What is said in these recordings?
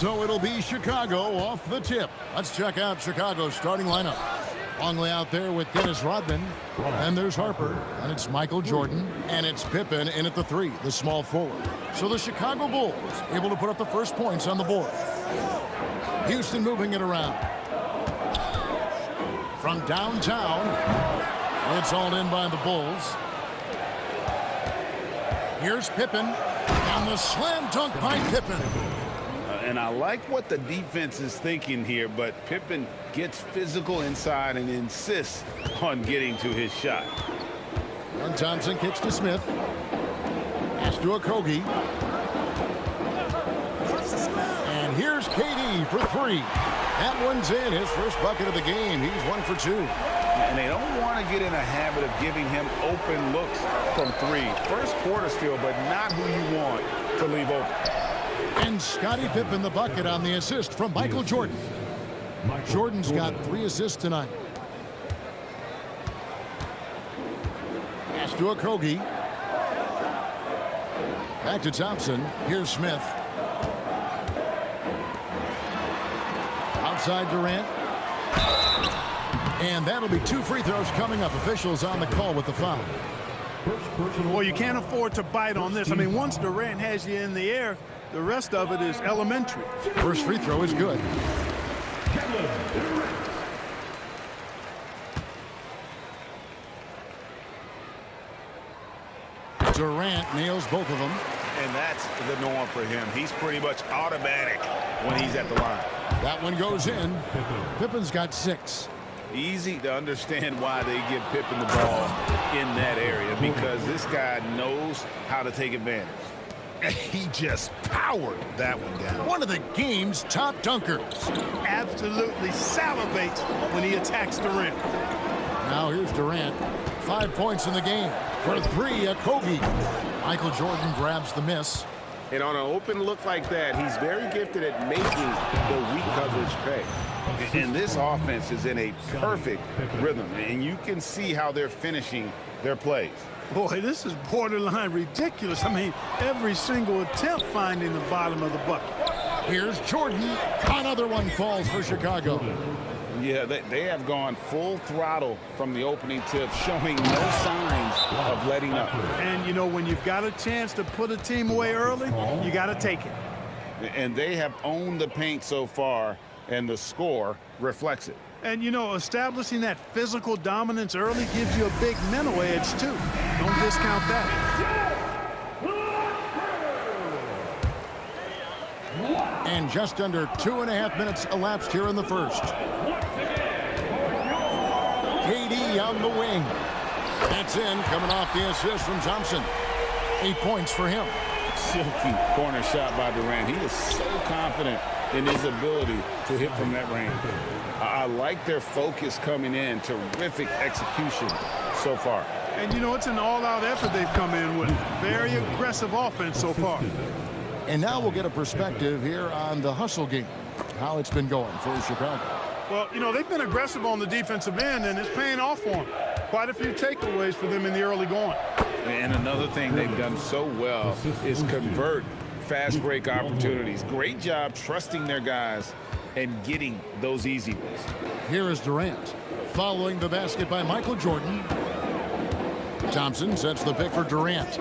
So it'll be Chicago off the tip. Let's check out Chicago's starting lineup. Longley out there with Dennis Rodman. And there's Harper. And it's Michael Jordan. And it's Pippen in at the 3, the small forward. So the Chicago Bulls able to put up the first points on the board. Houston moving it around. From downtown, it's all in by the Bulls. Here's Pippen. And the slam dunk by Pippen. And I like what the defense is thinking here, but Pippen gets physical inside and insists on getting to his shot. And Thompson kicks to Smith. Pass to Okogie. And here's KD for 3. That one's in, his first bucket of the game. He's 1 for 2. And they don't want to get in a habit of giving him open looks from 3. First quarter still, but not who you want to leave open. And Scottie Pippen the bucket on the assist from Michael Jordan. Jordan's got 3 assists tonight. Pass to Okogie. Back to Thompson. Here's Smith. Outside Durant. And that'll be 2 free throws coming up. Officials on the call with the foul. Well, you can't afford to bite on this. I mean, once Durant has you in the air, the rest of it is elementary. First free throw is good. Durant nails both of them. And that's the norm for him. He's pretty much automatic when he's at the line. That one goes in. Pippen's got 6. Easy to understand why they give Pippen the ball in that area, because this guy knows how to take advantage. He just powered that one down. One of the game's top dunkers. Absolutely salivates when he attacks the rim. Now here's Durant. 5 points in the game. For 3, Okogie. Michael Jordan grabs the miss. And on an open look like that, he's very gifted at making the weak coverage pay. And this offense is in a perfect rhythm, and you can see how they're finishing their plays. Boy, this is borderline ridiculous. I mean, every single attempt finding the bottom of the bucket. Here's Jordan. Another one falls for Chicago. Yeah, they have gone full throttle from the opening tip, showing no signs of letting up. And, you know, when you've got a chance to put a team away early, you got to take it. And they have owned the paint so far, and the score reflects it. And, you know, establishing that physical dominance early gives you a big mental edge, too. Don't discount that. And just under 2.5 minutes elapsed here in the first. KD on the wing. That's in, coming off the assist from Thompson. 8 points for him. Silky corner shot by Durant. He is so confident in his ability to hit from that range. I like their focus coming in. Terrific execution so far. And, you know, it's an all-out effort they've come in with. Very aggressive offense so far. And now we'll get a perspective here on the hustle game, how it's been going for Chicago. Well, you know, they've been aggressive on the defensive end, and it's paying off for them. Quite a few takeaways for them in the early going. And another thing they've done so well is convert fast break opportunities. Great job trusting their guys and getting those easy ones. Here is Durant, following the basket by Michael Jordan. Thompson sets the pick for Durant.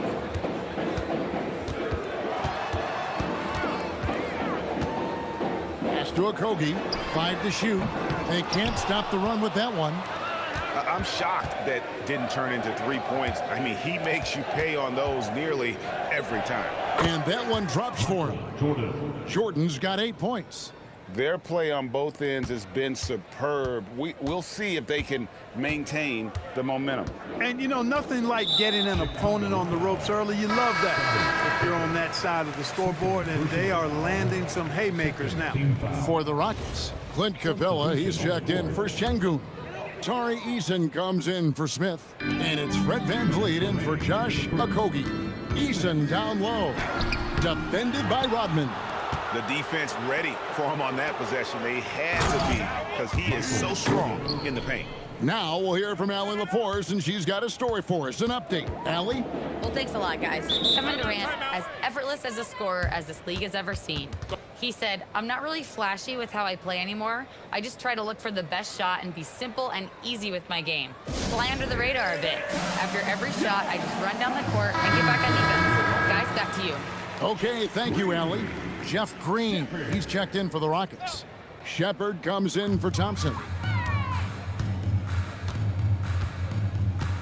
Pass to Okogie, 5 to shoot. They can't stop the run with that one. I'm shocked that didn't turn into 3 points. I mean, he makes you pay on those nearly every time. And that one drops for him. Jordan's got 8 points. Their play on both ends has been superb. We'll see if they can maintain the momentum. And, you know, nothing like getting an opponent on the ropes early. You love that if you're on that side of the scoreboard, and they are landing some haymakers now. For the Rockets, Clint Capella, he's checked in for Şengün. Tari Eason comes in for Smith. And it's Fred VanVleet in for Josh Okogie. Eason down low. Defended by Rodman. The defense ready for him on that possession. They had to be, because he is so strong in the paint. Now we'll hear from Allie LaForce, and she's got a story for us. An update. Allie? Well, thanks a lot, guys. Kevin Durant, as effortless as a scorer as this league has ever seen. He said, "I'm not really flashy with how I play anymore. I just try to look for the best shot and be simple and easy with my game. Fly under the radar a bit. After every shot, I just run down the court and get back on defense." Guys, back to you. Okay, thank you, Allie. Jeff Green, he's checked in for the Rockets. Shepard comes in for Thompson.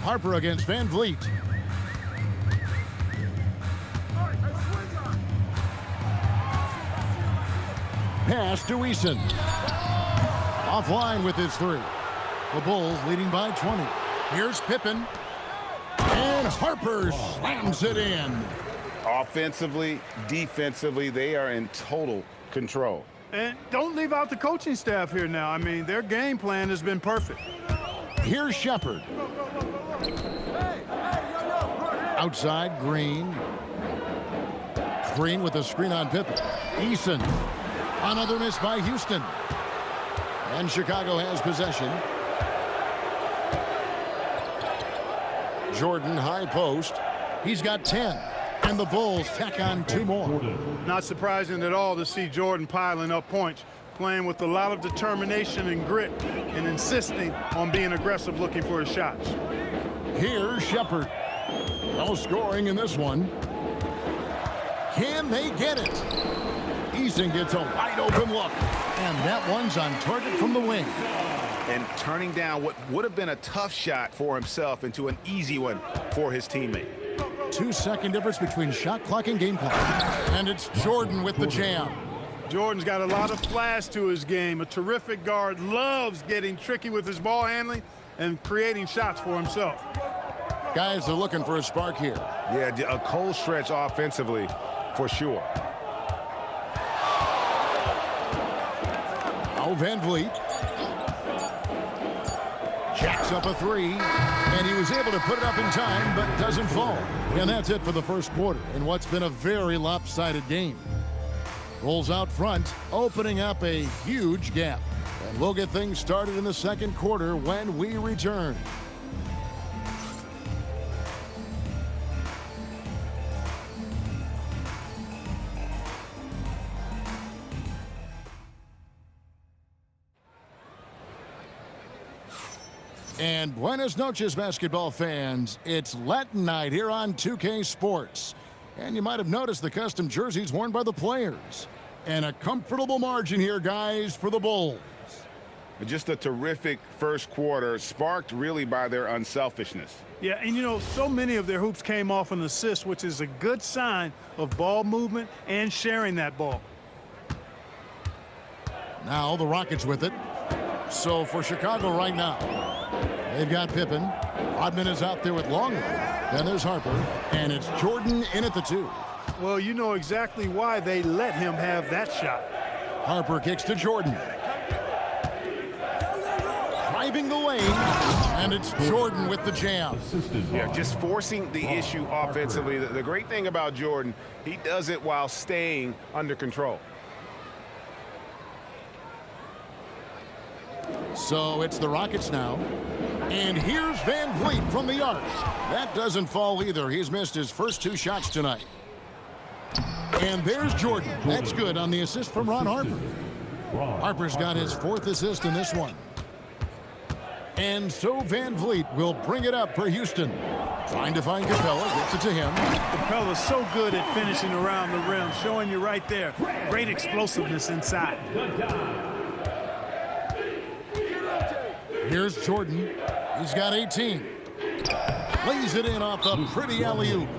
Harper against Van Vliet. Pass to Eason. Offline with his three. The Bulls leading by 20. Here's Pippen. And Harper slams it in. Offensively, defensively, they are in total control. And don't leave out the coaching staff here now. I mean, their game plan has been perfect. Here's Shepard. Outside, Green. Green with a screen on Pippen. Eason. Another miss by Houston. And Chicago has possession. Jordan, high post. He's got 10. And the Bulls tack on 2 more. Not surprising at all to see Jordan piling up points, playing with a lot of determination and grit, and insisting on being aggressive looking for his shots. Here's Shepard. No scoring in this one. Can they get it? Eason gets a wide open look. And that one's on target from the wing. And turning down what would have been a tough shot for himself into an easy one for his teammate. 2-second difference between shot clock and game clock. And it's Jordan with the jam. Jordan's got a lot of flash to his game. A terrific guard, loves getting tricky with his ball handling and creating shots for himself. Guys are looking for a spark here. Yeah, a cold stretch offensively for sure. Now Van Vliet. Jacks up a three, and he was able to put it up in time, but doesn't fall. And that's it for the first quarter in what's been a very lopsided game. Bulls out front, opening up a huge gap. And we'll get things started in the second quarter when we return. And buenas noches, basketball fans. It's Latin night here on 2K Sports. And you might have noticed the custom jerseys worn by the players. And a comfortable margin here, guys, for the Bulls. Just a terrific first quarter, sparked really by their unselfishness. Yeah, and you know, so many of their hoops came off an assist, which is a good sign of ball movement and sharing that ball. Now the Rockets with it. So for Chicago right now, they've got Pippen. Rodman is out there with Longley. Then there's Harper. And it's Jordan in at the 2. Well, you know exactly why they let him have that shot. Harper kicks to Jordan. Driving the lane. And it's Jordan with the jam. Yeah, just forcing the issue offensively. The great thing about Jordan, he does it while staying under control. So it's the Rockets now. And here's Van Vliet from the arc. That doesn't fall either. He's missed his first 2 shots tonight. And there's Jordan. That's good on the assist from Ron Harper. Harper's got his 4th assist in this one. And so Van Vliet will bring it up for Houston. Trying to find Capella. Gets it to him. Capella's so good at finishing around the rim, showing you right there. Great explosiveness inside. Here's Jordan. He's got 18. Lays it in off a pretty alley-oop.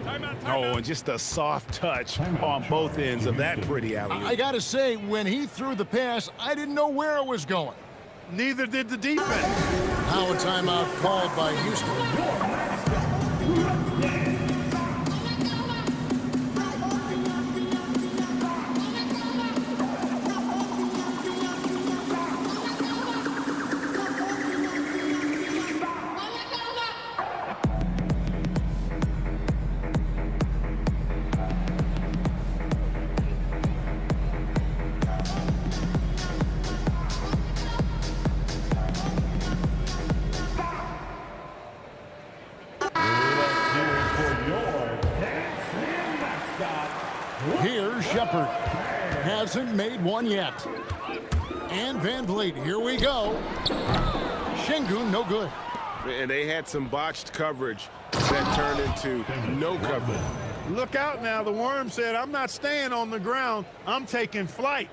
Oh, and just a soft touch on both ends of that pretty alley-oop. I got to say, when he threw the pass, I didn't know where it was going. Neither did the defense. Now a timeout called by Houston. hasn't made one yet. And Van Vliet, here we go. Şengün, no good. And they had some botched coverage that turned into no coverage. Look out now. The Worm said, I'm not staying on the ground. I'm taking flight.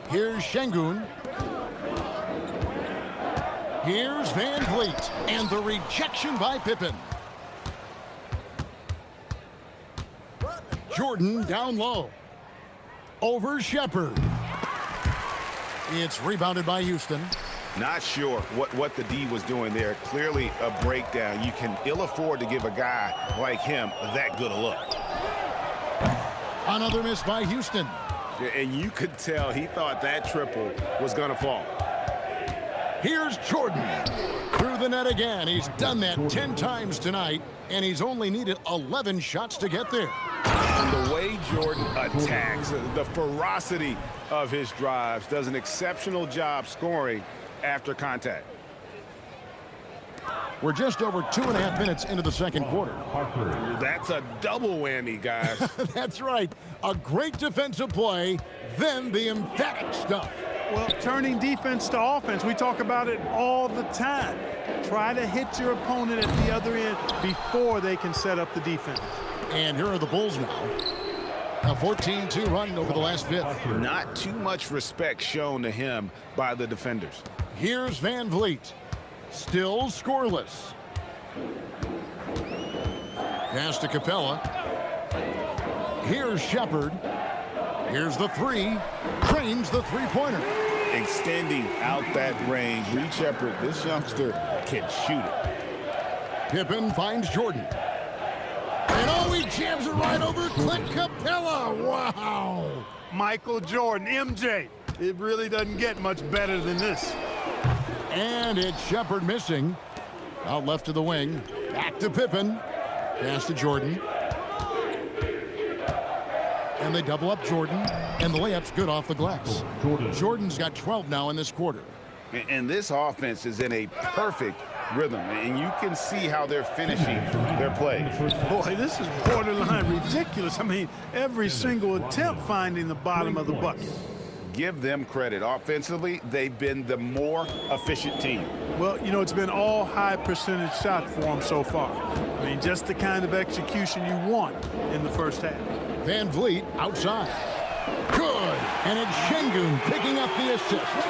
Here's Şengün. Here's Van Vliet. And the rejection by Pippen. Jordan down low. Over Shepard. It's rebounded by Houston. Not sure what the D was doing there. Clearly a breakdown. You can ill afford to give a guy like him that good a look. Another miss by Houston. And you could tell he thought that triple was going to fall. Here's Jordan. Through the net again. He's done that 10 times tonight, and he's only needed 11 shots to get there. And the way Jordan attacks, the ferocity of his drives, does an exceptional job scoring after contact. We're just over 2.5 minutes into the second quarter. That's a double whammy, guys. That's right. A great defensive play, then the emphatic stuff. Well, turning defense to offense, we talk about it all the time. Try to hit your opponent at the other end before they can set up the defense. And here are the Bulls now. A 14-2 run over the last bit. Not too much respect shown to him by the defenders. Here's Van Vliet. Still scoreless. Pass to Capella. Here's Shepard. Here's the three. Trains the three-pointer. Extending out that range. Reed Shepard, this youngster can shoot it. Pippen finds Jordan. And oh, he jams it right over Clint Capella. Wow. Michael Jordan, MJ. It really doesn't get much better than this. And it's Shepard missing. Out left to the wing. Back to Pippen. Pass to Jordan. And they double up Jordan. And the layup's good off the glass. Jordan's got 12 now in this quarter. And this offense is in a perfect rhythm. And you can see how they're finishing their play. Boy, this is borderline ridiculous. I mean, every single attempt finding the bottom of the bucket. Give them credit. Offensively, they've been the more efficient team. Well, you know, it's been all high percentage shot for them so far. I mean, just the kind of execution you want in the first half. Van Vliet outside. Good. And it's Şengün picking up the assist.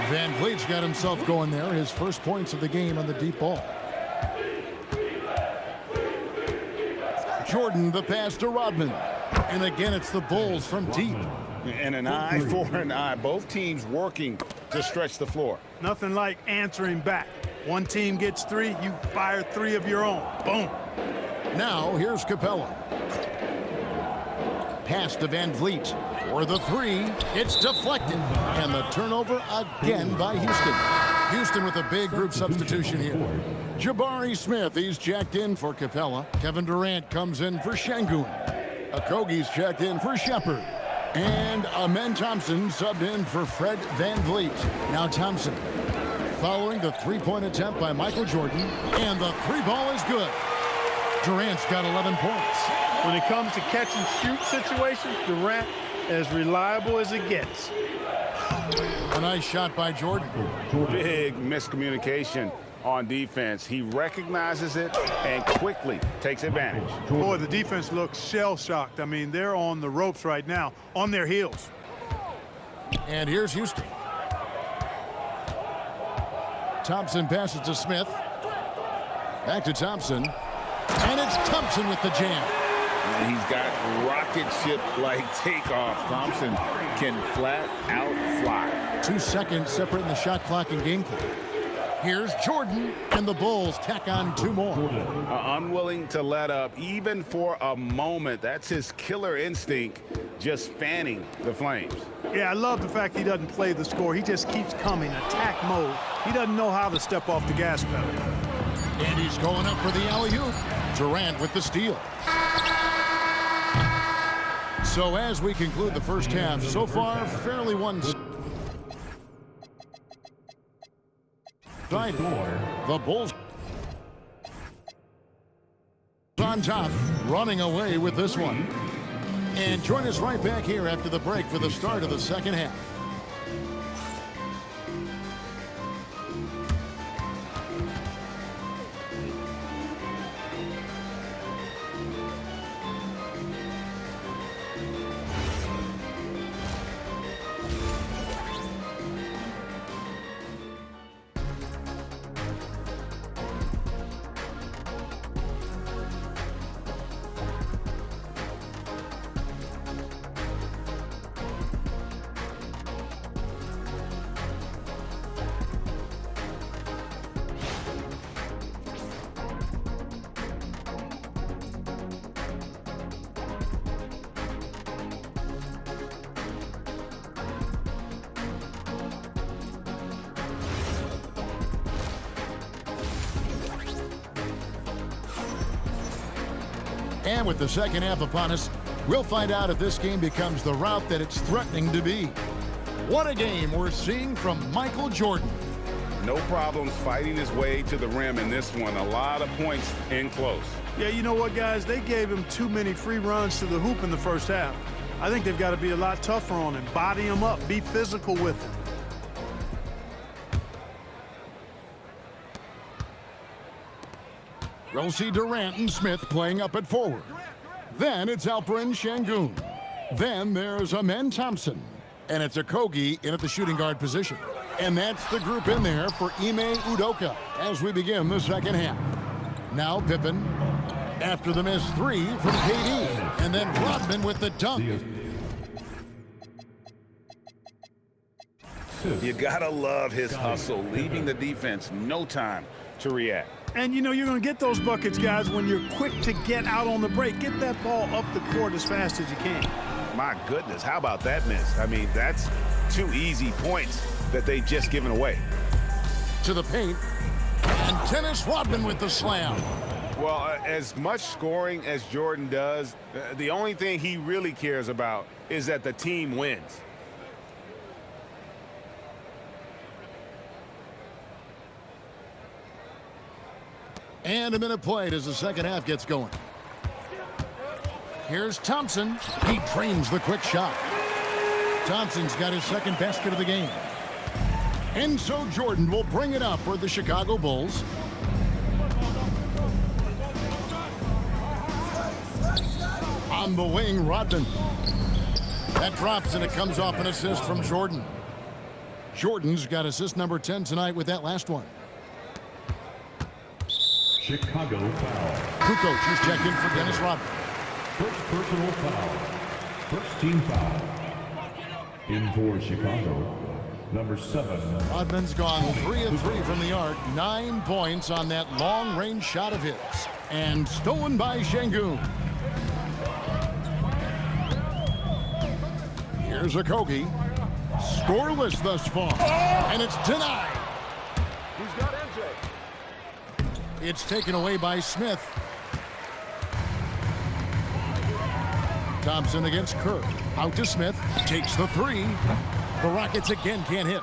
Van Vliet's got himself going there. His first points of the game on the deep ball. Jordan, the pass to Rodman. And again, it's the Bulls from deep. And an eye for an eye. Both teams working to stretch the floor. Nothing like answering back. One team gets three, you fire three of your own. Boom. Now, here's Capella. Pass to Van Vliet. For the three, it's deflected. And the turnover again by Houston. Houston with a big group substitution here. Jabari Smith, he's checked in for Capella. Kevin Durant comes in for Şengün. Okogie's checked in for Shepard. And Amen Thompson subbed in for Fred Van Vliet. Now Thompson following the three-point attempt by Michael Jordan. And the three ball is good. Durant's got 11 points. When it comes to catch and shoot situations, Durant as reliable as it gets. A nice shot by Jordan. Big miscommunication on defense. He recognizes it and quickly takes advantage. Boy, the defense looks shell-shocked. I mean, they're on the ropes right now, on their heels. And here's Houston. Thompson passes to Smith. Back to Thompson. And it's Thompson with the jam. And he's got rocket ship-like takeoff. Thompson can flat out fly. 2 seconds separating the shot clock and game clock. Here's Jordan, and the Bulls tack on 2 more. Unwilling to let up even for a moment. That's his killer instinct, just fanning the flames. Yeah, I love the fact he doesn't play the score. He just keeps coming, attack mode. He doesn't know how to step off the gas pedal. And he's going up for the alley-oop. Durant with the steal. So as we conclude the first half, so far, fairly one-sided. The Bulls on top, running away with this one. And join us right back here after the break for the start of the second half. And with the second half upon us, we'll find out if this game becomes the route that it's threatening to be. What a game we're seeing from Michael Jordan. No problems fighting his way to the rim in this one. A lot of points in close. Yeah, you know what, guys? They gave him too many free runs to the hoop in the first half. I think they've got to be a lot tougher on him. Body him up. Be physical with him. We'll see Durant and Smith playing up at forward. Then it's Alperen Sengun. Then there's Amen Thompson. And it's Okogie in at the shooting guard position. And that's the group in there for Ime Udoka as we begin the second half. Now Pippen after the missed three from KD. And then Rodman with the dunk. You gotta love his hustle, leaving the defense no time to react. And, you know, you're going to get those buckets, guys, when you're quick to get out on the break. Get that ball up the court as fast as you can. My goodness, how about that miss? I mean, that's 2 easy points that they've just given away. To the paint. And Dennis Rodman with the slam. Well, as much scoring as Jordan does, the only thing he really cares about is that the team wins. And a minute played as the second half gets going. Here's Thompson. He drains the quick shot. Thompson's got his second basket of the game. And so Jordan will bring it up for the Chicago Bulls. On the wing, Rodman. That drops and it comes off an assist from Jordan. Jordan's got assist number 10 tonight with that last one. Chicago foul. Kukoc is checked in for Dennis Rodman. First personal foul. First team foul. In for Chicago, number 7. Rodman's gone 3 of 3 from the arc. 9 points on that long-range shot of his. And stolen by Sengun. Here's Okogie. Scoreless thus far. And it's denied. He's got MJ. It's taken away by Smith. Thompson against Kerr. Out to Smith. Takes the 3. The Rockets again can't hit.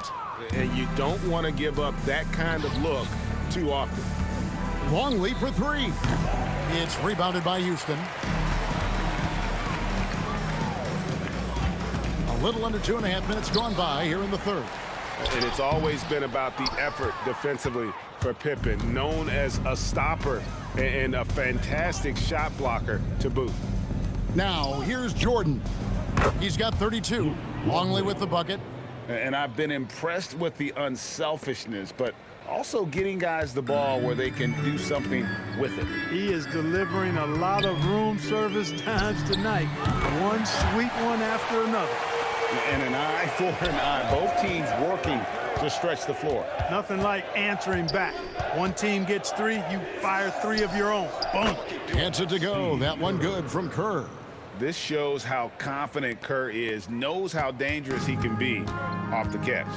And you don't want to give up that kind of look too often. Long lead for 3. It's rebounded by Houston. A little under 2.5 minutes gone by here in the third. And it's always been about the effort defensively for Pippen, known as a stopper and a fantastic shot blocker to boot. Now, here's Jordan. He's got 32. Longley with the bucket. And I've been impressed with the unselfishness, but also getting guys the ball where they can do something with it. He is delivering a lot of room service times tonight. One sweet one after another. And an eye for an eye. Both teams working to stretch the floor. Nothing like answering back. One team gets 3, you fire 3 of your own. Boom. Gets it to go. That one good from Kerr. This shows how confident Kerr is, knows how dangerous he can be off the catch.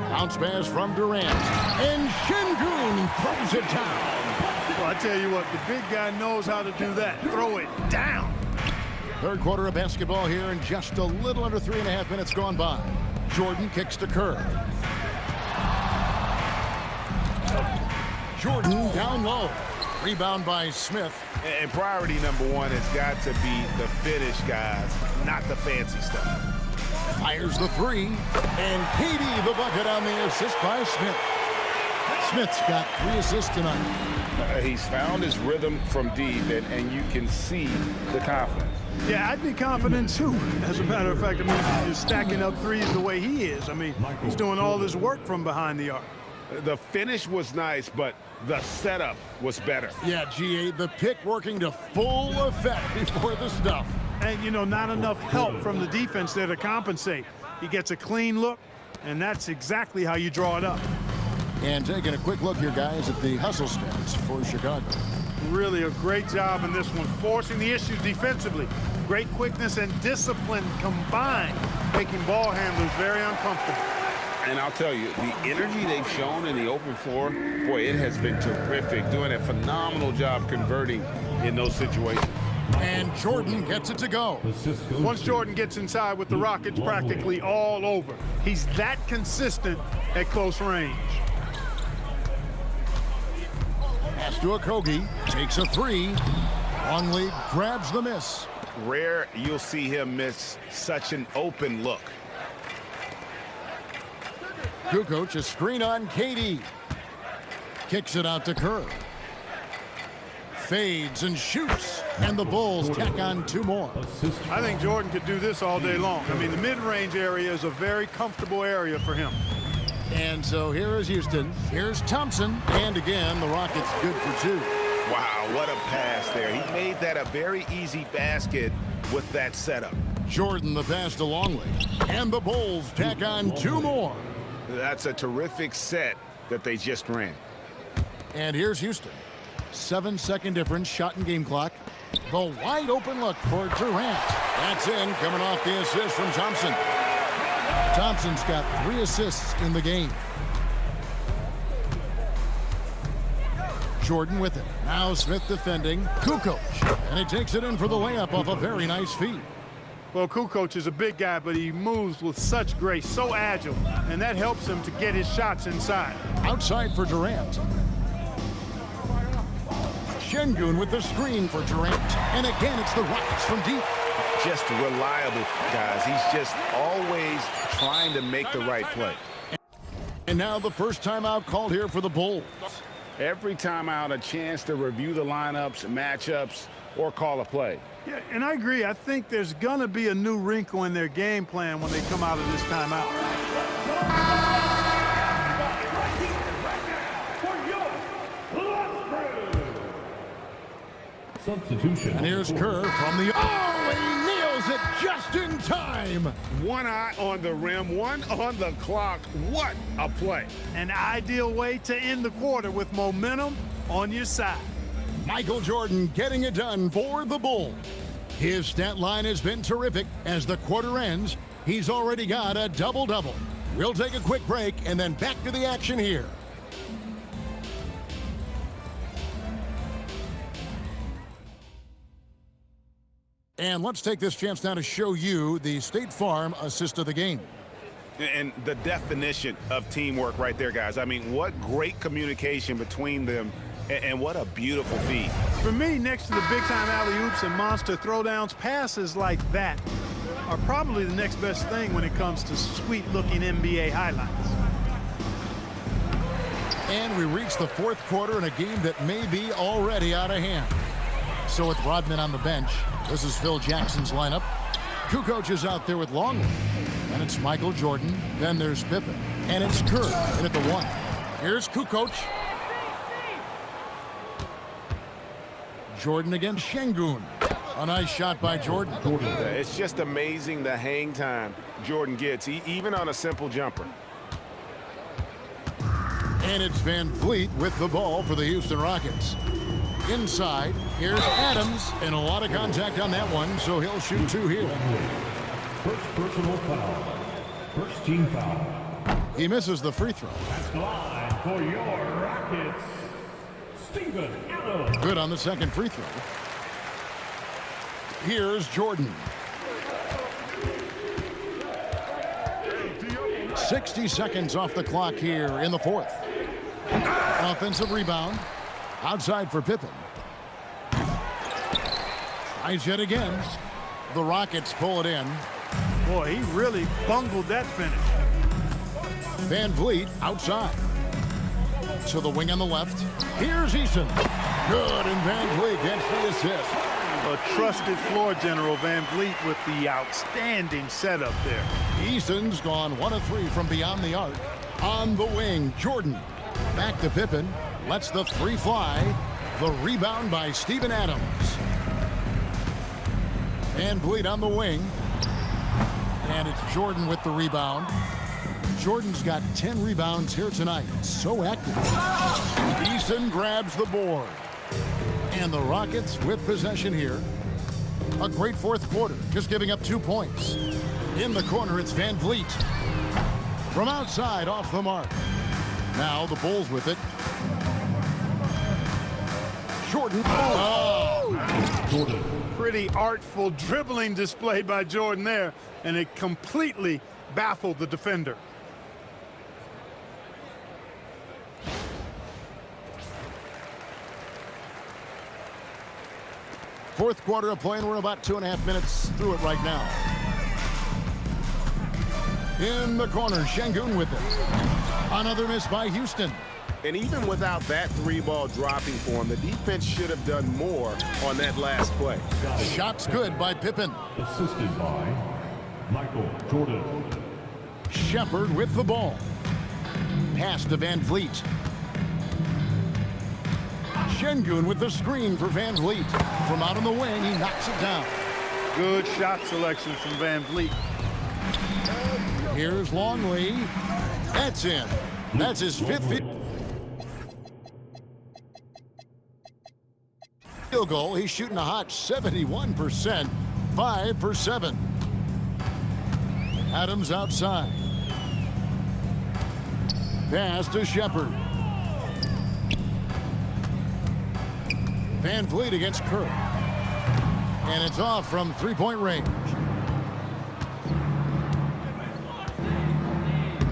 Bounce pass from Durant. And Sengun throws it down. Well, I tell you what, the big guy knows how to do that. Throw it down. Third quarter of basketball here and just a little under 3.5 minutes gone by. Jordan kicks to Kerr. Jordan down low. Rebound by Smith. And priority number one has got to be the finish, guys, not the fancy stuff. Fires the three. And KD the bucket on the assist by Smith. Smith's got 3 assists tonight. He's found his rhythm from deep, and you can see the confidence. Yeah, I'd be confident too. As a matter of fact, I mean, he's stacking up threes the way he is. I mean, he's doing all his work from behind the arc. The finish was nice, but the setup was better. Yeah, GA, the pick working to full effect before the stuff. And, you know, not enough help from the defense there to compensate. He gets a clean look, and that's exactly how you draw it up. And taking a quick look here, guys, at the hustle stats for Chicago. Really a great job in this one, forcing the issues defensively. Great quickness and discipline combined, making ball handlers very uncomfortable. And I'll tell you, the energy they've shown in the open floor, boy, it has been terrific, doing a phenomenal job converting in those situations. And Jordan gets it to go. Once Jordan gets inside with the Rockets, practically all over. He's that consistent at close range. Pass to Okogie, takes a three. Longley grabs the miss. Rare you'll see him miss such an open look. Kukoc, a screen on KD. Kicks it out to Kerr. Fades and shoots. And the Bulls tack on 2 more. I think Jordan could do this all day long. I mean, the mid-range area is a very comfortable area for him. And so here is Houston. Here's Thompson. And again, the Rockets good for 2. Wow, what a pass there. He made that a very easy basket with that setup. Jordan the pass to Longley. And the Bulls tack on 2 more. That's a terrific set that they just ran. And here's Houston. 7-second difference, shot and game clock. The wide open look for Durant. That's in, coming off the assist from Thompson. Thompson's got 3 assists in the game. Jordan with it. Now Smith defending. Kukoc. And he takes it in for the layup off a very nice feed. Well, Kukoc is a big guy, but he moves with such grace, so agile, and that helps him to get his shots inside. Outside for Durant. Şengün with the screen for Durant. And again, it's the Rockets from deep. Just reliable, guys. He's just always trying to make the right play. And now the first timeout called here for the Bulls. Every timeout, a chance to review the lineups, matchups, or call a play. Yeah, and I agree. I think there's going to be a new wrinkle in their game plan when they come out of this timeout. Substitution. And here's Kerr from the... Oh, he nails it just in time. One eye on the rim, one on the clock. What a play. An ideal way to end the quarter with momentum on your side. Michael Jordan getting it done for the Bulls. His stat line has been terrific. As the quarter ends, he's already got a double-double. We'll take a quick break and then back to the action here. And let's take this chance now to show you the State Farm assist of the game. And the definition of teamwork right there, guys. I mean, what great communication between them, and what a beautiful feed. For me, next to the big-time alley-oops and monster throwdowns, passes like that are probably the next best thing when it comes to sweet-looking NBA highlights. And we reach the 4th quarter in a game that may be already out of hand. So with Rodman on the bench, this is Phil Jackson's lineup. Kukoc is out there with Longley. And it's Michael Jordan. Then there's Pippen. And it's Kerr in at the 1. Here's Kukoc. Jordan against Şengün. A nice shot by Jordan. It's just amazing the hang time Jordan gets, even on a simple jumper. And it's Van Vliet with the ball for the Houston Rockets. Inside, here's Adams, and a lot of contact on that one, so he'll shoot 2 here. First personal foul. First team foul. He misses the free throw. At the line for your Rockets, Steven Adams. Good on the second free throw. Here's Jordan. 60 seconds off the clock here in the 4th. Offensive rebound. Outside for Pippen. Tries yet again. The Rockets pull it in. Boy, he really bungled that finish. Van Vliet outside. To the wing on the left. Here's Eason. Good, and Van Vliet gets the assist. A trusted floor general, Van Vliet, with the outstanding setup there. Eason's gone 1 of 3 from beyond the arc. On the wing, Jordan. Back to Pippen. Lets the 3 fly. The rebound by Steven Adams. Van Vliet on the wing. And it's Jordan with the rebound. Jordan's got 10 rebounds here tonight. So active. Eason grabs the board. And the Rockets with possession here. A great fourth quarter, just giving up 2 points. In the corner, it's Van Vliet. From outside, off the mark. Now the Bulls with it. Jordan. Oh! Jordan. Pretty artful dribbling display by Jordan there, and it completely baffled the defender. Fourth quarter of play, and we're about 2.5 minutes through it right now. In the corner, Şengün with it. Another miss by Houston. And even without that 3-ball dropping for him, the defense should have done more on that last play. Shot's good by Pippen. Assisted by Michael Jordan. Shepard with the ball. Pass to Van Vliet. Şengün with the screen for Van Vliet. From out on the wing, he knocks it down. Good shot selection from Van Vliet. Here's Longley. That's in. That's his 5th field goal. He's shooting a hot 71%. 5 for 7. Adams outside. Pass to Shepard. Van Vliet against Kerr. And it's off from 3-point range.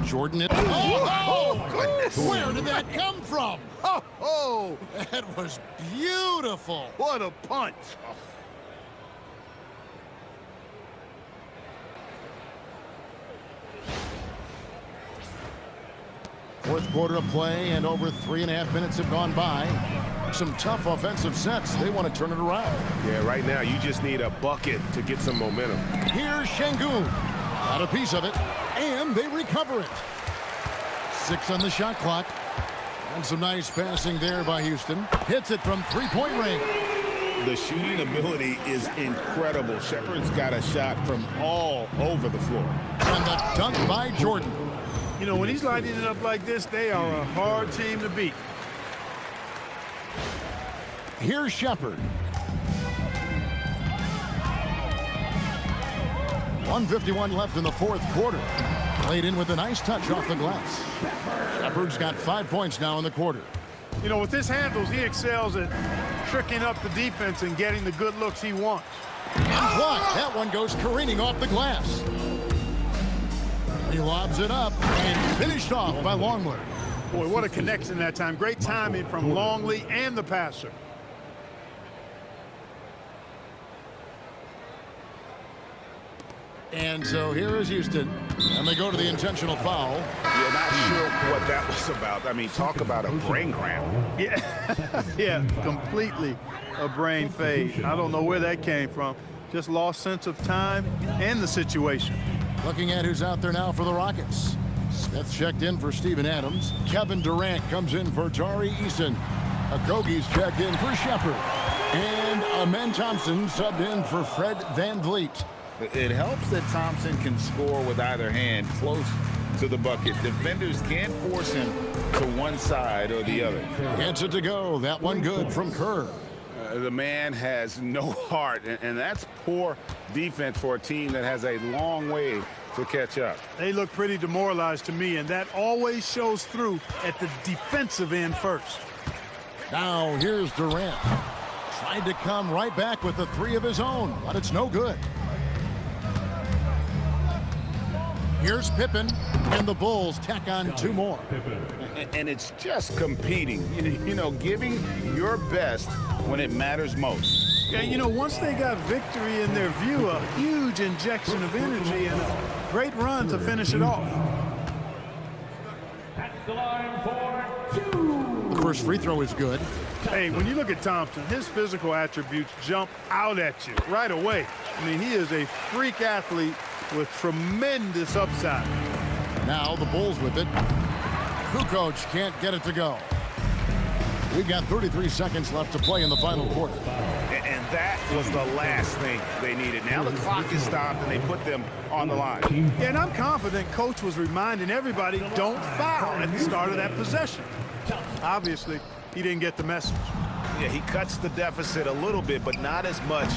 Jordan. Oh, goodness. Where did that come from? Oh, That was beautiful. what a punch. Fourth quarter of play, and over 3.5 minutes have gone by. Some tough offensive sets. They want to turn it around. Yeah, right now you just need a bucket to get some momentum. Here's Şengün. Got a piece of it, and they recover it. 6 on the shot clock. And some nice passing there by Houston. Hits it from 3-point range. The shooting ability is incredible. Shepard's got a shot from all over the floor. And the dunk by Jordan. You know, when he's lighting it up like this, they are a hard team to beat. Here's Shepard. 1:51 left in the fourth quarter. Played in with a nice touch off the glass. Shepard's got 5 points now in the quarter. You know, with his handles, he excels at tricking up the defense and getting the good looks he wants. And blocked. That one goes careening off the glass. He lobs it up and finished off by Longley. Boy, what a connection that time. Great timing from Longley and the passer. And so here is Houston, and they go to the intentional foul. Yeah, not sure what that was about. I mean, talk about a brain cramp. Yeah, yeah, completely a brain fade. I don't know where that came from. Just lost sense of time and the situation. Looking at who's out there now for the Rockets. Smith checked in for Steven Adams. Kevin Durant comes in for Tari Eason. Okogie's checked in for Shepard. And Amen Thompson subbed in for Fred Van Vliet. It helps that Thompson can score with either hand close to the bucket. Defenders can't force him to one side or the other. Gets it to go. That one good from Kerr. The man has no heart, and that's poor defense for a team that has a long way to catch up. They look pretty demoralized to me, and that always shows through at the defensive end first. Now here's Durant. Tried to come right back with the 3 of his own, but it's no good. Here's Pippen, and the Bulls tack on 2 more. And it's just competing, you know, giving your best when it matters most. Yeah, you know, once they got victory in their view, a huge injection of energy and a great run to finish it off. At the line for 2. The first free throw is good. Hey, when you look at Thompson, his physical attributes jump out at you right away. I mean, he is a freak athlete with tremendous upside. Now the Bulls with it. Kukoc can't get it to go. We've got 33 seconds left to play in the final quarter. And that was the last thing they needed. Now the clock is stopped, and they put them on the line. Yeah, and I'm confident Coach was reminding everybody, don't foul at the start of that possession. Obviously, he didn't get the message. Yeah, he cuts the deficit a little bit, but not as much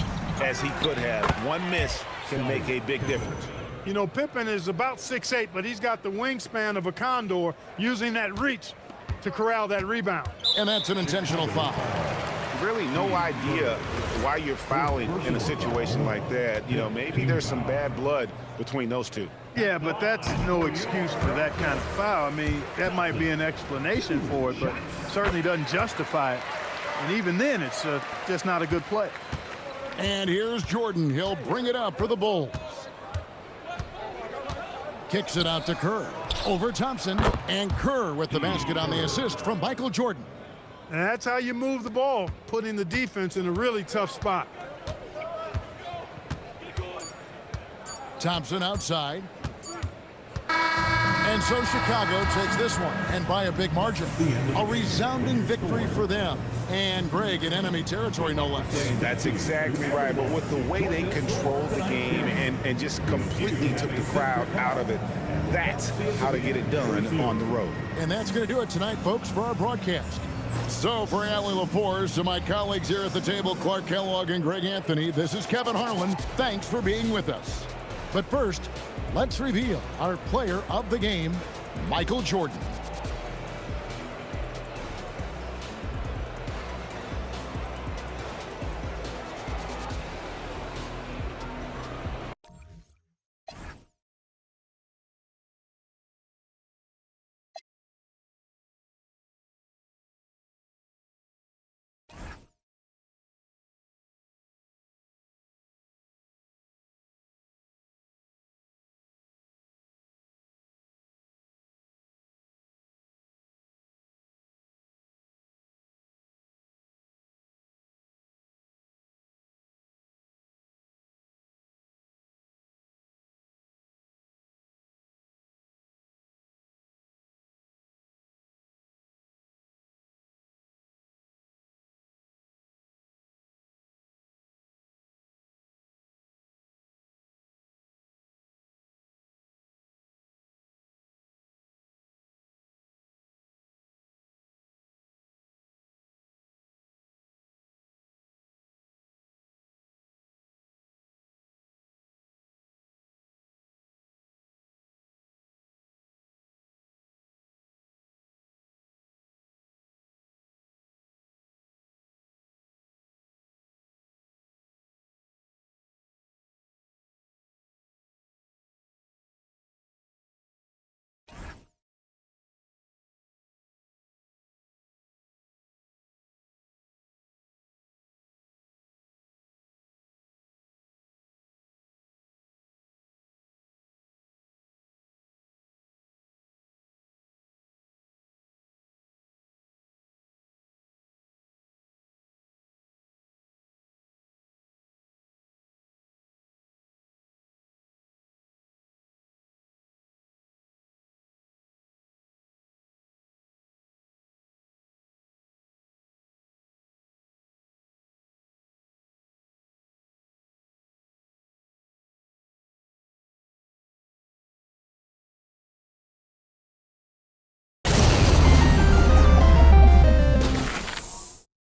as he could have. One miss can make a big difference. You know, Pippen is about 6'8", but he's got the wingspan of a condor, using that reach to corral that rebound. And that's an intentional foul. Really no idea why you're fouling in a situation like that. You know, maybe there's some bad blood between those two. Yeah, but that's no excuse for that kind of foul. I mean, that might be an explanation for it, but certainly doesn't justify it. And even then, it's just not a good play. And here's Jordan. He'll bring it up for the Bulls. Kicks it out to Kerr. Over Thompson. And Kerr with the basket on the assist from Michael Jordan. And that's how you move the ball, putting the defense in a really tough spot. Thompson outside. And so Chicago takes this one, and by a big margin. A resounding victory for them. And Greg in enemy territory, no less. That's exactly right. But with the way they controlled the game and just completely took the crowd out of it, that's how to get it done on the road. And that's going to do it tonight, folks, for our broadcast. So for Allie LaForce, to my colleagues here at the table, Clark Kellogg and Greg Anthony, this is Kevin Harlan. Thanks for being with us. But first, let's reveal our player of the game, Michael Jordan.